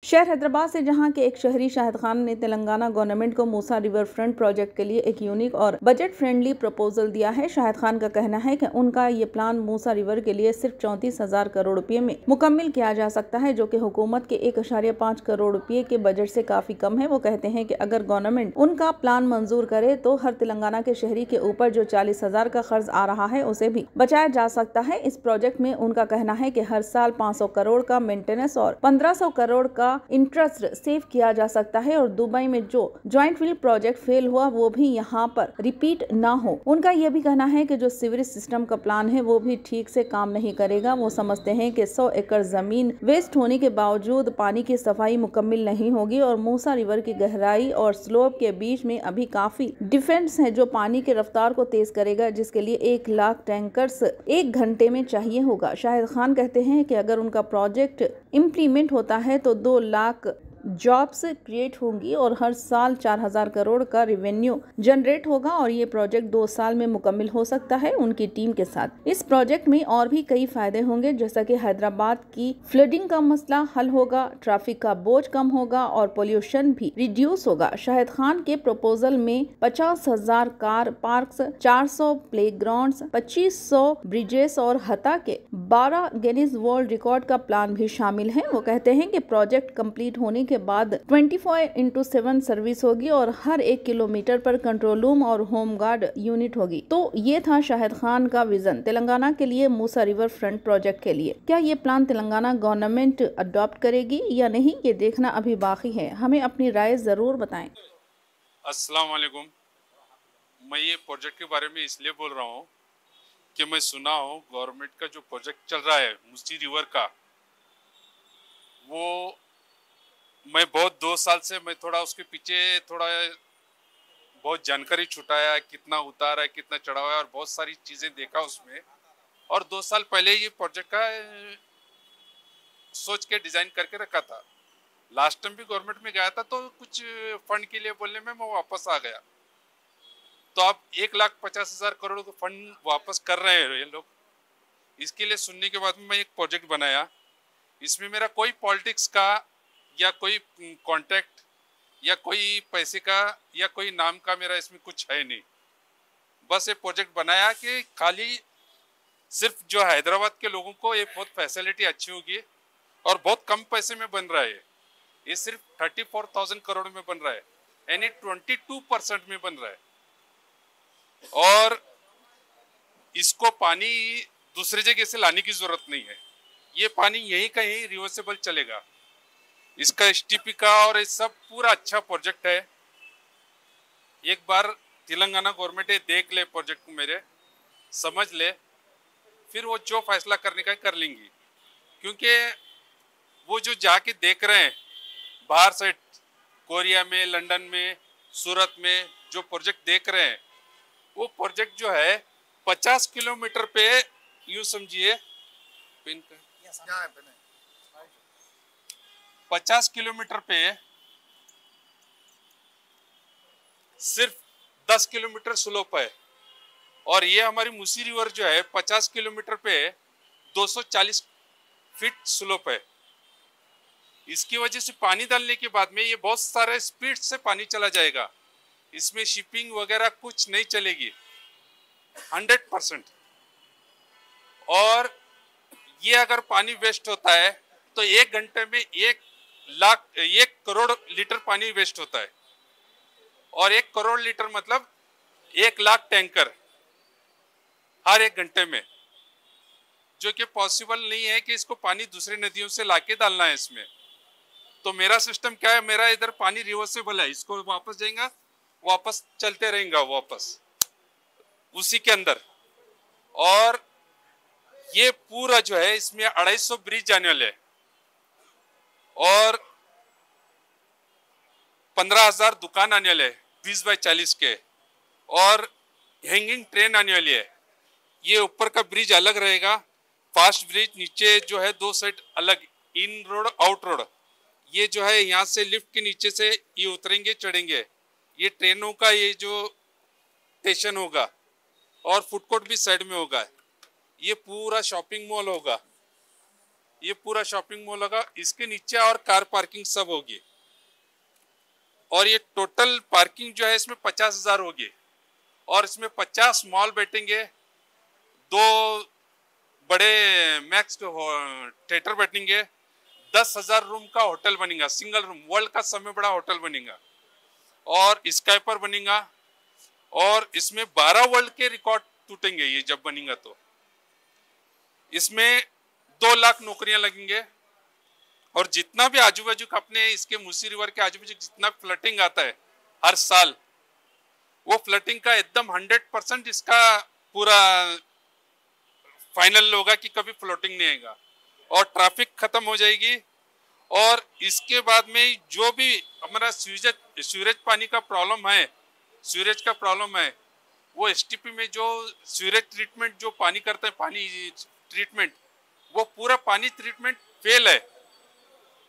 शहर हैदराबाद से जहां के एक शहरी शाहिद खान ने तेलंगाना गवर्नमेंट को मूसा रिवर फ्रंट प्रोजेक्ट के लिए एक यूनिक और बजट फ्रेंडली प्रपोजल दिया है। शाहिद खान का कहना है कि उनका ये प्लान मूसा रिवर के लिए सिर्फ 34,000 करोड़ रुपए में मुकम्मल किया जा सकता है, जो कि हुकूमत के 1.5 करोड़ रुपए के बजट से काफी कम है। वो कहते हैं कि अगर गवर्नमेंट उनका प्लान मंजूर करे तो हर तेलंगाना के शहरी के ऊपर जो 40,000 का खर्च आ रहा है उसे भी बचाया जा सकता है। इस प्रोजेक्ट में उनका कहना है कि हर साल 500 करोड़ का मेंटेनेंस और 1500 करोड़ का इंटरेस्ट सेव किया जा सकता है और दुबई में जो जॉइंट व्हील प्रोजेक्ट फेल हुआ वो भी यहाँ पर रिपीट ना हो। उनका यह भी कहना है कि जो सीवरेज सिस्टम का प्लान है वो भी ठीक से काम नहीं करेगा। वो समझते हैं कि 100 एकड़ जमीन वेस्ट होने के बावजूद पानी की सफाई मुकम्मल नहीं होगी और मूसा रिवर की गहराई और स्लोप के बीच में अभी काफी डिफेंस है जो पानी की रफ्तार को तेज करेगा, जिसके लिए 1 लाख टैंकर्स 1 घंटे में चाहिए होगा। शाहिद खान कहते हैं कि अगर उनका प्रोजेक्ट इम्प्लीमेंट होता है तो 2 लाख जॉब्स क्रिएट होंगी और हर साल 4,000 करोड़ का रेवेन्यू जनरेट होगा और ये प्रोजेक्ट 2 साल में मुकम्मल हो सकता है उनकी टीम के साथ। इस प्रोजेक्ट में और भी कई फायदे होंगे, जैसा कि हैदराबाद की फ्लडिंग का मसला हल होगा, ट्रैफिक का बोझ कम होगा और पोल्यूशन भी रिड्यूस होगा। शाहिद खान के प्रपोजल में 50,000 कार पार्क्स, 400 प्लेग्राउंड्स, 2500 ब्रिजेस और हता के 12 गिनीज वर्ल्ड रिकॉर्ड का प्लान भी शामिल है। वो कहते हैं कि प्रोजेक्ट कंप्लीट होने के बाद 24/7 सर्विस होगी और हर 1 किलोमीटर पर कंट्रोल रूम और होम गार्ड यूनिट होगी। तो ये था शाहिद खान का विजन तेलंगाना के लिए मूसा रिवर फ्रंट प्रोजेक्ट के लिए। क्या ये प्लान तेलंगाना गवर्नमेंट अडॉप्ट करेगी या नहीं, ये देखना अभी बाकी है। हमें अपनी राय जरूर बताएं। अस्सलाम वालेकुम। मैं ये प्रोजेक्ट के बारे में इसलिए बोल रहा हूँ कि मैं सुना हूँ गवर्नमेंट का जो प्रोजेक्ट चल रहा है मूसी रिवर का, वो मैं बहुत 2 साल से मैं थोड़ा उसके पीछे बहुत जानकारी छुटाया है, कितना उतार है, कितना चढ़ावा है और बहुत सारी चीज़ें देखा उसमें। और 2 साल पहले ये प्रोजेक्ट का सोच के डिज़ाइन करके रखा था। लास्ट टाइम भी गवर्नमेंट में गया था तो कुछ फंड के लिए बोलने में मैं वापस आ गया। तो अब 1,50,000 करोड़ का फंड वापस कर रहे हैं ये लोग। इसके लिए सुनने के बाद में मैं एक प्रोजेक्ट बनाया। इसमें मेरा कोई पॉलिटिक्स का या कोई कॉन्टैक्ट या कोई पैसे का या कोई नाम का मेरा इसमें कुछ है नहीं। बस ये प्रोजेक्ट बनाया कि खाली सिर्फ जो हैदराबाद के लोगों को ये बहुत फैसिलिटी अच्छी होगी और बहुत कम पैसे में बन रहा है। ये सिर्फ 34,000 करोड़ में बन रहा है, यानी 22% में बन रहा है। और इसको पानी दूसरी जगह से लाने की जरूरत नहीं है। ये पानी यहीं का यहीं रिवर्सेबल चलेगा। इसका एसटीपी का और ये सब पूरा अच्छा प्रोजेक्ट है। एक बार तेलंगाना गवर्नमेंट ये देख ले, प्रोजेक्ट को मेरे समझ ले, फिर वो जो फैसला करने का कर लेंगी। क्योंकि वो जो जाके देख रहे हैं बाहर से, कोरिया में, लंदन में, सूरत में जो प्रोजेक्ट देख रहे हैं, वो प्रोजेक्ट जो है 50 किलोमीटर पे, यूँ समझिए 50 किलोमीटर पे सिर्फ 10 किलोमीटर स्लोप है। और ये हमारी मूसी रिवर जो है 50 किलोमीटर पे 240 फीट स्लोप है। इसकी वजह से पानी डालने के बाद में ये बहुत सारे स्पीड से पानी चला जाएगा। इसमें शिपिंग वगैरह कुछ नहीं चलेगी, 100%। और ये अगर पानी वेस्ट होता है तो 1 घंटे में 1 करोड़ लीटर पानी वेस्ट होता है। और 1 करोड़ लीटर मतलब 1 लाख टैंकर हर 1 घंटे में, जो कि पॉसिबल नहीं है कि इसको पानी दूसरी नदियों से लाके डालना है इसमें। तो मेरा सिस्टम क्या है, मेरा इधर पानी रिवर्सेबल है, इसको वापस जाएगा, वापस चलते रहेगा वापस उसी के अंदर। और ये पूरा जो है इसमें 250 ब्रिज जाने वाले हैं और 15,000 दुकान आने वाले हैं 20x40 के, और हैंगिंग ट्रेन आने वाली है। ये ऊपर का ब्रिज अलग रहेगा, फास्ट ब्रिज, नीचे जो है 2 साइड अलग, इन रोड आउट रोड। ये जो है यहाँ से लिफ्ट के नीचे से ये उतरेंगे चढ़ेंगे। ये ट्रेनों का ये जो स्टेशन होगा और फूड कोर्ट भी साइड में होगा। ये पूरा शॉपिंग मॉल होगा ये पूरा शॉपिंग मॉल होगा, इसके नीचे और कार पार्किंग सब होगी। और ये टोटल पार्किंग जो है इसमें 50,000 होगी। और इसमें 50 मॉल बैठेंगे, 2 बड़े मैक्स थिएटर बैठेंगे, 10,000 रूम का होटल बनेगा, सिंगल रूम, वर्ल्ड का सबसे बड़ा होटल बनेगा। और स्काईपर बनेगा। और इसमें 12 वर्ल्ड के रिकॉर्ड टूटेंगे ये जब बनेगा। तो इसमें 2 लाख नौकरियां लगेंगे। और जितना भी आजू बाजू का अपने इसके मूसी रिवर के आजू बाजू जितना फ्लटिंग आता है हर साल, वो फ्लटिंग का एकदम 100% इसका पूरा फाइनल होगा कि कभी फ्लोटिंग नहीं आएगा और ट्रैफिक खत्म हो जाएगी। और इसके बाद में जो भी हमारा सीवरेज पानी का प्रॉब्लम है, सीवरेज का प्रॉब्लम है, वो एसटीपी में जो सीवरेज ट्रीटमेंट जो पानी करते हैं, पानी ट्रीटमेंट, वो पूरा पानी ट्रीटमेंट फेल है।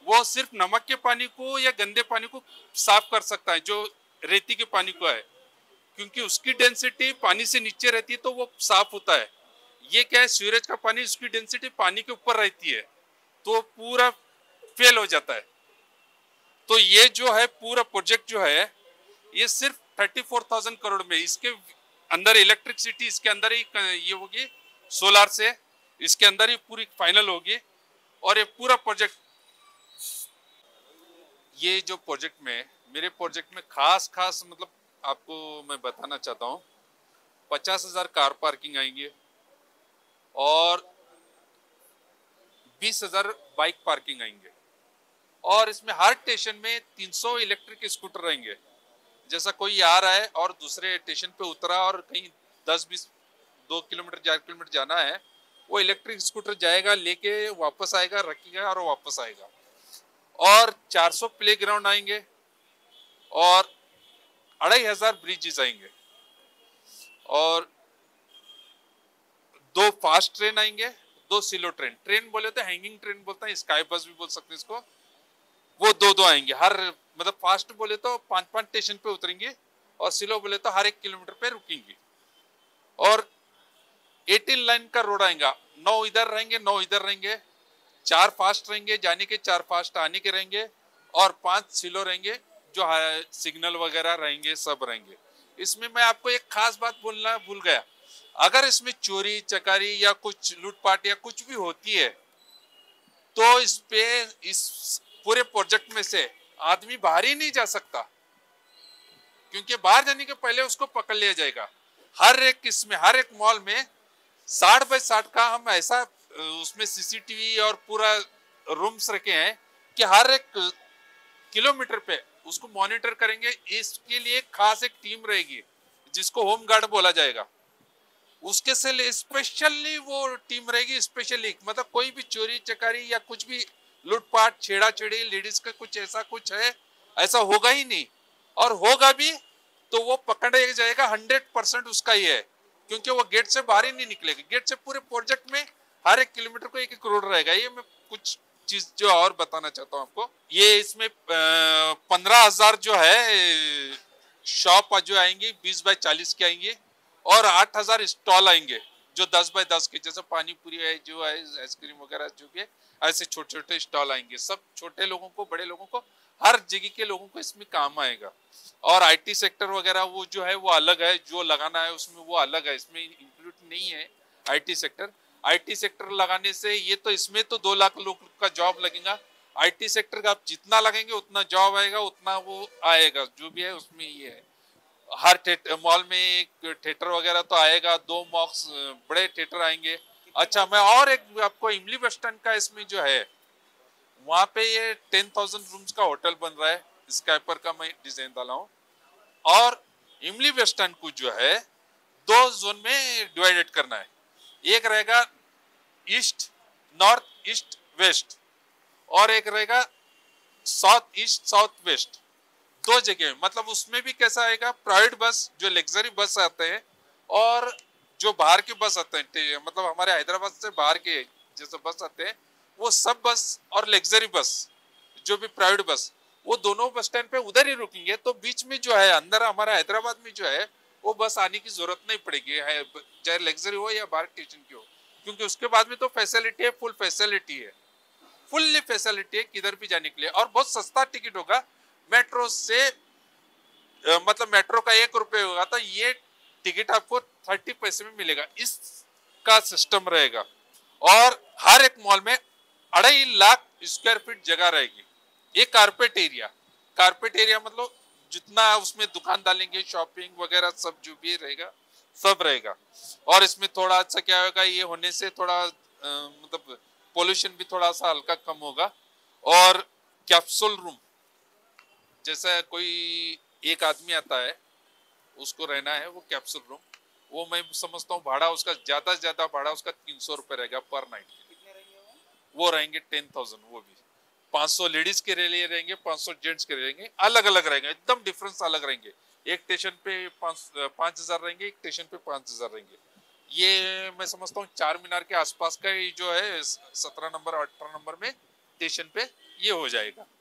वो सिर्फ नमक के पानी को या गंदे पानी को साफ कर सकता है, जो रेती के पानी को है, क्योंकि उसकी डेंसिटी पानी से नीचे रहती है तो वो साफ होता है। ये क्या है, सीवरेज का पानी उसकी डेंसिटी पानी के ऊपर रहती है तो पूरा फेल हो जाता है। तो ये जो है पूरा प्रोजेक्ट जो है ये सिर्फ 34,000 करोड़ में, इसके अंदर इलेक्ट्रिसिटी इसके अंदर ही ये होगी, सोलार से इसके अंदर ही पूरी फाइनल होगी। और ये पूरा प्रोजेक्ट, ये जो प्रोजेक्ट में मेरे प्रोजेक्ट में खास मतलब आपको मैं बताना चाहता हूँ, 50,000 कार पार्किंग आएंगे और 20,000 बाइक पार्किंग आएंगे। और इसमें हर स्टेशन में 300 इलेक्ट्रिक स्कूटर रहेंगे। जैसा कोई आ रहा है और दूसरे स्टेशन पे उतरा और कहीं 10-20 2 किलोमीटर 4 किलोमीटर जाना है, वो इलेक्ट्रिक स्कूटर जाएगा, लेके वापस आएगा, रखेगा और वापस आएगा। और 400 प्ले ग्राउंड आएंगे और 2,500 ब्रिजेस आएंगे और 2 फास्ट ट्रेन आएंगे, 2 स्लो ट्रेन, ट्रेन बोले तो हैंगिंग ट्रेन बोलते हैं, स्काई बस भी बोल सकते हैं इसको, वो 2 आएंगे। हर मतलब फास्ट बोले तो 5-5 स्टेशन पे उतरेंगे और स्लो बोले तो हर 1 किलोमीटर पे रुकेंगे। और 18 लाइन का रोड आएगा, 9 इधर रहेंगे 9 इधर रहेंगे, 4 फास्ट रहेंगे जाने के, 4 फास्ट आने के रहेंगे और 5 स्लो रहेंगे, जो सिग्नल वगैरह रहेंगे, सब रहेंगे। इसमें मैं आपको एक खास बात बोलना भूल गया, अगर इसमें चोरी चकारी या कुछ लूटपाट या कुछ भी होती है तो इस पूरे प्रोजेक्ट में से आदमी बाहर ही नहीं जा सकता, क्योंकि बाहर जाने के पहले उसको पकड़ लिया जाएगा। हर एक मॉल में 60x60 का हम ऐसा उसमें सीसीटीवी और पूरा रूम्स रखे हैं कि हर एक किलोमीटर पे उसको मॉनिटर करेंगे। इसके लिए खास एक टीम रहेगी जिसको होम गार्ड बोला जाएगा, उसके से स्पेशली वो टीम रहेगी, स्पेशली मतलब कोई भी चोरी चकारी या कुछ भी लूटपाट छेड़ा छेड़ी लेडीज का कुछ है, ऐसा होगा ही नहीं। और होगा भी तो वो पकड़ा जाएगा, 100% उसका ही है, क्योंकि वो गेट से बाहर ही नहीं निकलेगा। गेट से पूरे प्रोजेक्ट में हर 1 किलोमीटर को 1-1 रोड रहेगा। ये मैं कुछ चीज जो और बताना चाहता हूँ आपको, ये इसमें 15,000 जो है शॉप जो आएंगी 20x40 की आएंगी और 8,000 स्टॉल आएंगे जो 10x10 के, जैसे पानी पूरी है, जो है आइसक्रीम वगैरह जो भी है, ऐसे छोटे छोटे स्टॉल आएंगे। सब छोटे लोगों को, बड़े लोगों को, हर जगह के लोगों को इसमें काम आएगा। और आईटी सेक्टर वगैरह वो जो है वो अलग है, जो लगाना है उसमें वो अलग है, इसमें इंक्लूड नहीं है आईटी सेक्टर। आईटी सेक्टर लगाने से ये तो इसमें तो 2 लाख लोग का जॉब लगेगा। आईटी सेक्टर का आप जितना लगेंगे उतना जॉब आएगा, उतना वो आएगा, जो भी है उसमें ये है। हर मॉल में एक थिएटर वगैरह तो आएगा, 2 मॉक्स बड़े थिएटर आएंगे। अच्छा, मैं और एक आपको इमली बस स्टैंड का इसमें जो है वहां पे ये 10,000 रूम्स का होटल बन रहा है, स्काईपर का मैं डिजाइन डाला हूँ। और इमली बस स्टैंड को जो है 2 जोन में डिवाइडेड करना है, एक रहेगा ईस्ट, नॉर्थ ईस्ट वेस्ट, और एक रहेगा साउथ ईस्ट साउथ वेस्ट, 2 जगह। मतलब उसमें भी कैसा आएगा, प्राइवेट बस जो लग्जरी बस आते हैं और जो बाहर के बस आते हैं, मतलब हमारे हैदराबाद से बाहर के जैसे बस आते हैं, वो सब बस और लग्जरी बस जो भी प्राइवेट बस, वो दोनों बस स्टैंड पे उधर ही रुकेंगे। तो बीच में जो है अंदर हमारा हैदराबाद में जो है वो बस आने की जरूरत नहीं पड़ेगी, चाहे लग्जरी हो या बाहर स्टेशन की हो, क्योंकि उसके बाद में तो फैसिलिटी है, फुल फैसिलिटी है। फुल्ली फैसिलिटी है किधर भी जाने के लिए, और बहुत सस्ता टिकट होगा। मेट्रो से मतलब मेट्रो का 1 रुपये होगा तो ये टिकट आपको 30 पैसे में मिलेगा, इसका सिस्टम रहेगा। और हर एक मॉल में 2.5 लाख स्क्वायर फीट जगह रहेगी। ये कारपेट एरिया मतलब जितना उसमें दुकान डालेंगे, शॉपिंग वगैरह सब जो भी रहेगा सब रहेगा। और इसमें थोड़ा अच्छा क्या होगा, ये होने से थोड़ा मतलब पोल्यूशन भी थोड़ा सा हल्का कम होगा। और कैप्सूल रूम, जैसा कोई एक आदमी आता है उसको रहना है, वो कैप्सूल रूम, वो मैं समझता हूँ भाड़ा उसका ज्यादा से ज्यादा भाड़ा उसका 300 रुपये रहेगा पर नाइट। वो रहेंगे 10,000, वो भी 500 लेडीज के लिए रहेंगे, 500 जेंट्स के रहेंगे, अलग अलग रहेंगे, एकदम डिफरेंस अलग रहेंगे। एक स्टेशन पे 5,000 रहेंगे, एक स्टेशन पे 5,000 रहेंगे। ये मैं समझता हूँ चार मीनार के आसपास का ही जो है 17 नंबर 18 नंबर में स्टेशन पे ये हो जाएगा।